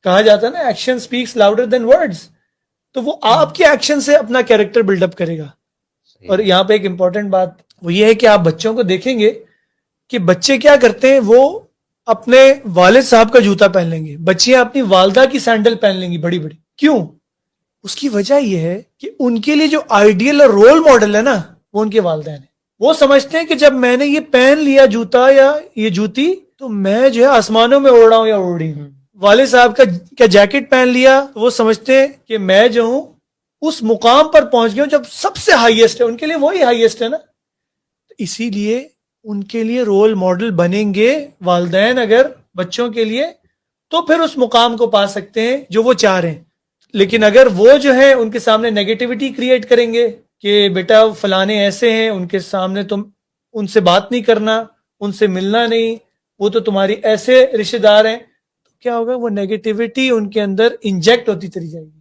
کہا جاتا ہے نا action speaks louder than words, تو وہ آپ کے ایکشن سے اپنا کیریکٹر بلڈ اپ کرے گا. اور یہاں پہ ایک امپورٹنٹ بات وہ یہ ہے کہ آپ بچوں کو دیکھیں گے کہ بچے کیا کرتے ہیں، وہ اپنے والد صاحب کا جوتا پہن لیں گے، بچیاں اپنی والدہ کی سینڈل پہن لیں گی بڑی بڑی. کیوں؟ اس کی وجہ یہ ہے کہ ان کے لیے جو آئیڈیل اور رول ماڈل ہے نا وہ ان کے والدین ہیں. وہ سمجھتے ہیں کہ جب میں نے یہ پہن لیا جوتا یا یہ جوتی تو میں جو ہے آسمانوں میں اڑ رہا ہوں یا اڑ رہی ہوں. والد صاحب کا کیا جیکٹ پہن لیا تو وہ سمجھتے ہیں کہ میں جو ہوں اس مقام پر پہنچ گیا ہوں جب سب سے ہائیسٹ ہے، ان کے لیے وہی ہائیسٹ ہے نا. اسی لیے ان کے لیے رول ماڈل بنیں گے والدین اگر بچوں کے لیے، تو پھر اس مقام کو پا سکتے ہیں جو وہ چاہ رہے ہیں. لیکن اگر وہ جو ہے ان کے سامنے نیگیٹیوٹی کریٹ کریں گے کہ بیٹا فلانے ایسے ہیں، ان کے سامنے تم ان سے بات نہیں کرنا، ان سے ملنا نہیں، وہ تو تمہاری ایسے رشتے دار ہیں، تو کیا ہوگا، وہ نیگیٹیوٹی ان کے اندر انجیکٹ ہوتی چلی جائے گی.